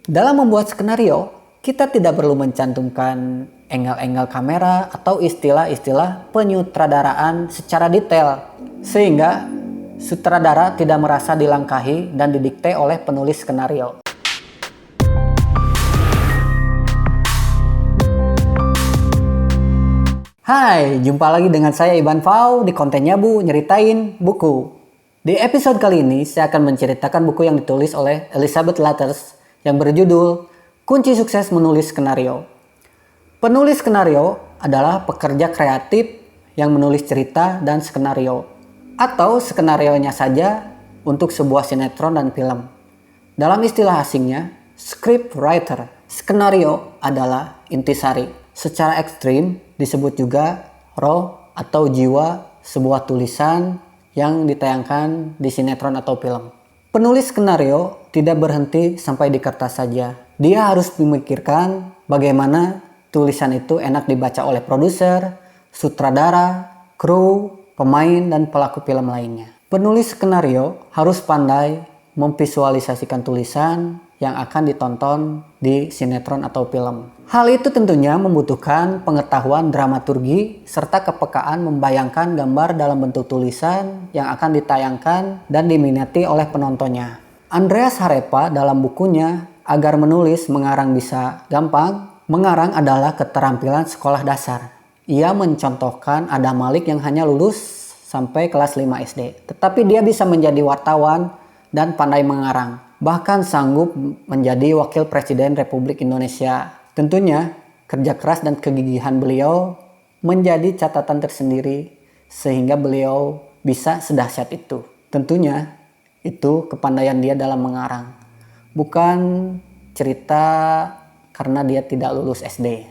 Dalam membuat skenario, kita tidak perlu mencantumkan angle-angle kamera atau istilah-istilah penyutradaraan secara detail, sehingga sutradara tidak merasa dilangkahi dan didikte oleh penulis skenario. Hai, jumpa lagi dengan saya Iban Fau di konten Nyabu Nyeritain Buku. Di episode kali ini, saya akan menceritakan buku yang ditulis oleh Elizabeth Latters yang berjudul Kunci Sukses Menulis Skenario. Penulis skenario adalah pekerja kreatif yang menulis cerita dan skenario, atau skenarionya saja untuk sebuah sinetron dan film. Dalam istilah asingnya, script writer, skenario adalah intisari. Secara ekstrim disebut juga roh atau jiwa sebuah tulisan yang ditayangkan di sinetron atau film. Penulis skenario tidak berhenti sampai di kertas saja. Dia harus memikirkan bagaimana tulisan itu enak dibaca oleh produser, sutradara, kru, pemain, dan pelaku film lainnya. Penulis skenario harus pandai memvisualisasikan tulisan yang akan ditonton di sinetron atau film. Hal itu tentunya membutuhkan pengetahuan dramaturgi serta kepekaan membayangkan gambar dalam bentuk tulisan yang akan ditayangkan dan diminati oleh penontonnya. Andreas Harepa dalam bukunya Agar Menulis Mengarang Bisa Gampang, mengarang adalah keterampilan sekolah dasar. Ia mencontohkan Adam Malik yang hanya lulus sampai kelas 5 SD, tetapi dia bisa menjadi wartawan dan pandai mengarang, bahkan sanggup menjadi wakil presiden Republik Indonesia. Tentunya kerja keras dan kegigihan beliau menjadi catatan tersendiri sehingga beliau bisa sedahsyat itu. Tentunya itu kepandaian dia dalam mengarang, bukan cerita karena dia tidak lulus SD.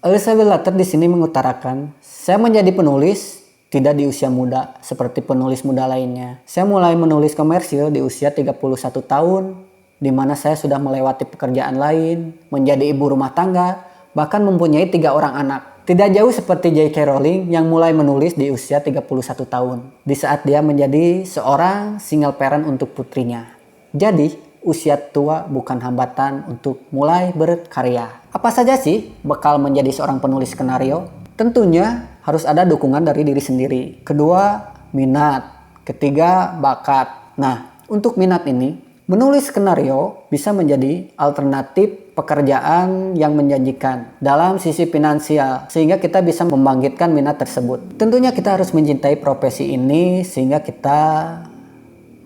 Elizabeth Latters di sini mengutarakan, saya menjadi penulis tidak di usia muda seperti penulis muda lainnya. Saya mulai menulis komersil di usia 31 tahun, di mana saya sudah melewati pekerjaan lain, menjadi ibu rumah tangga, bahkan mempunyai 3 orang anak. Tidak jauh seperti J.K. Rowling yang mulai menulis di usia 31 tahun, di saat dia menjadi seorang single parent untuk putrinya. Jadi, usia tua bukan hambatan untuk mulai berkarya. Apa saja sih bekal menjadi seorang penulis skenario? Tentunya harus ada dukungan dari diri sendiri. Kedua, minat. Ketiga, bakat. Nah, untuk minat ini, menulis skenario bisa menjadi alternatif pekerjaan yang menjanjikan dalam sisi finansial, sehingga kita bisa membangkitkan minat tersebut. Tentunya kita harus mencintai profesi ini sehingga kita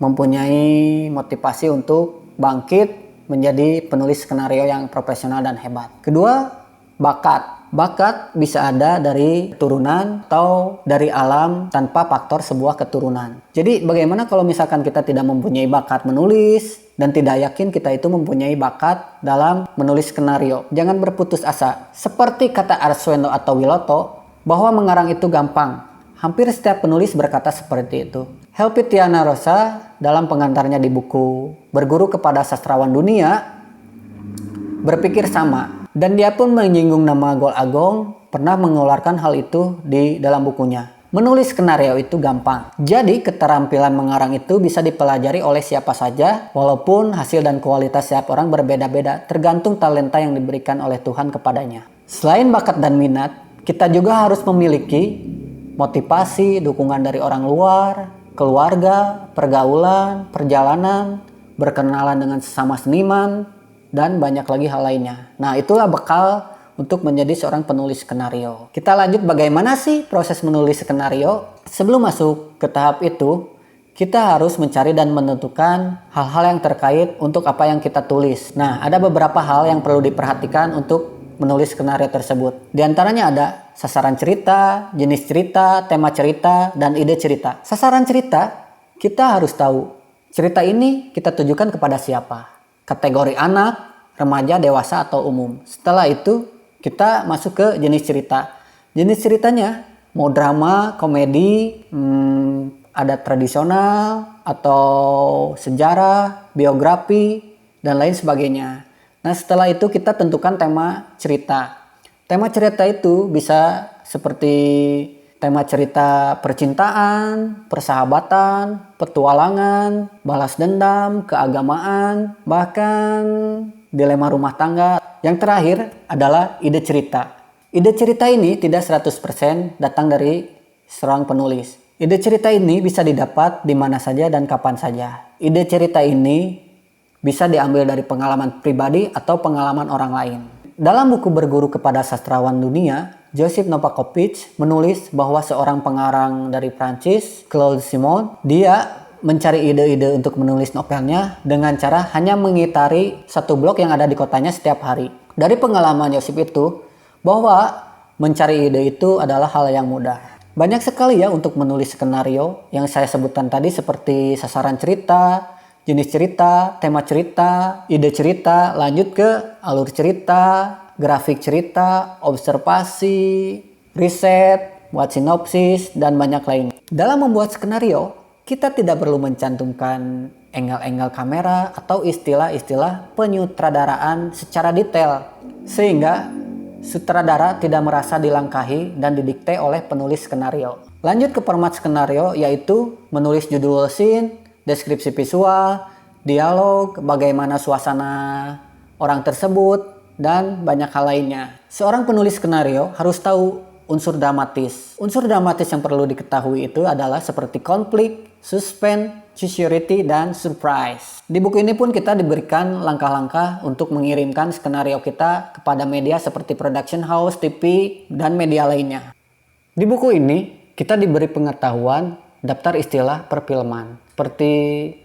mempunyai motivasi untuk bangkit menjadi penulis skenario yang profesional dan hebat. Kedua, bakat. Bakat bisa ada dari keturunan atau dari alam tanpa faktor sebuah keturunan. Jadi bagaimana kalau misalkan kita tidak mempunyai bakat menulis dan tidak yakin kita itu mempunyai bakat dalam menulis skenario? Jangan berputus asa. Seperti kata Arswendo atau Wiloto bahwa mengarang itu gampang. Hampir setiap penulis berkata seperti itu. Helpy Tiana Rosa dalam pengantarnya di buku Berguru kepada Sastrawan Dunia berpikir sama. Dan dia pun menyinggung nama Gol Agong, pernah mengeluarkan hal itu di dalam bukunya. Menulis skenario itu gampang. Jadi keterampilan mengarang itu bisa dipelajari oleh siapa saja, walaupun hasil dan kualitas setiap orang berbeda-beda, tergantung talenta yang diberikan oleh Tuhan kepadanya. Selain bakat dan minat, kita juga harus memiliki motivasi, dukungan dari orang luar, keluarga, pergaulan, perjalanan, berkenalan dengan sesama seniman, dan banyak lagi hal lainnya. Nah, itulah bekal untuk menjadi seorang penulis skenario. Kita lanjut bagaimana sih proses menulis skenario? Sebelum masuk ke tahap itu, kita harus mencari dan menentukan hal-hal yang terkait untuk apa yang kita tulis. Nah, ada beberapa hal yang perlu diperhatikan untuk menulis skenario tersebut. Di antaranya ada sasaran cerita, jenis cerita, tema cerita, dan ide cerita. Sasaran cerita, kita harus tahu cerita ini kita tujukan kepada siapa. Kategori anak, remaja, dewasa, atau umum. Setelah itu kita masuk ke jenis cerita. Jenis ceritanya mau drama, komedi, ada tradisional, atau sejarah, biografi, dan lain sebagainya. Nah, setelah itu kita tentukan tema cerita. Tema cerita itu bisa seperti tema cerita percintaan, persahabatan, petualangan, balas dendam, keagamaan, bahkan dilema rumah tangga. Yang terakhir adalah ide cerita. Ide cerita ini tidak 100% datang dari seorang penulis. Ide cerita ini bisa didapat di mana saja dan kapan saja. Ide cerita ini bisa diambil dari pengalaman pribadi atau pengalaman orang lain. Dalam buku Berguru kepada Sastrawan Dunia, Joseph Novakovic menulis bahwa seorang pengarang dari Prancis, Claude Simon, dia mencari ide-ide untuk menulis novelnya dengan cara hanya mengitari satu blok yang ada di kotanya setiap hari. Dari pengalaman Joseph itu, bahwa mencari ide itu adalah hal yang mudah. Banyak sekali ya untuk menulis skenario yang saya sebutkan tadi seperti sasaran cerita, jenis cerita, tema cerita, ide cerita, lanjut ke alur cerita, grafik cerita, observasi, riset, buat sinopsis, dan banyak lainnya. Dalam membuat skenario, kita tidak perlu mencantumkan angle-angle kamera atau istilah-istilah penyutradaraan secara detail, sehingga sutradara tidak merasa dilangkahi dan didikte oleh penulis skenario. Lanjut ke format skenario, yaitu menulis judul scene, deskripsi visual, dialog, bagaimana suasana orang tersebut, dan banyak hal lainnya. Seorang penulis skenario harus tahu unsur dramatis. Unsur dramatis yang perlu diketahui itu adalah seperti konflik, suspense, security, dan surprise. Di buku ini pun kita diberikan langkah-langkah untuk mengirimkan skenario kita kepada media seperti production house, TV, dan media lainnya. Di buku ini kita diberi pengetahuan daftar istilah perfilman. Seperti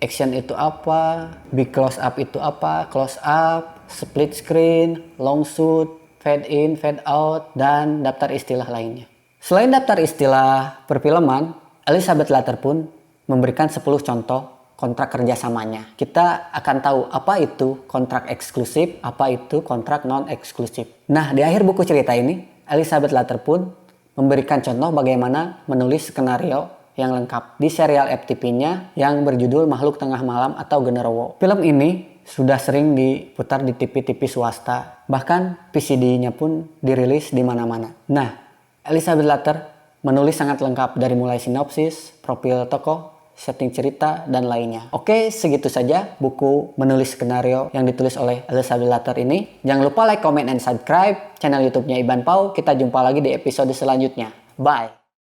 action itu apa, big close up itu apa, close up, split screen, long shoot, fade in, fade out, dan daftar istilah lainnya. Selain daftar istilah perfilman, Elizabeth Latter pun memberikan 10 contoh kontrak kerjasamanya. Kita akan tahu apa itu kontrak eksklusif, apa itu kontrak non-eksklusif. Nah, di akhir buku cerita ini, Elizabeth Latter pun memberikan contoh bagaimana menulis skenario yang lengkap di serial FTV-nya yang berjudul Makhluk Tengah Malam atau Genderuwo. Film ini sudah sering diputar di TV-TV swasta, bahkan VCD-nya pun dirilis di mana-mana. Nah, Elizabeth Latter menulis sangat lengkap dari mulai sinopsis, profil tokoh, setting cerita, dan lainnya. Oke, segitu saja buku menulis skenario yang ditulis oleh Elizabeth Latter ini. Jangan lupa like, comment, and subscribe channel YouTube-nya Iban Pau. Kita jumpa lagi di episode selanjutnya. Bye!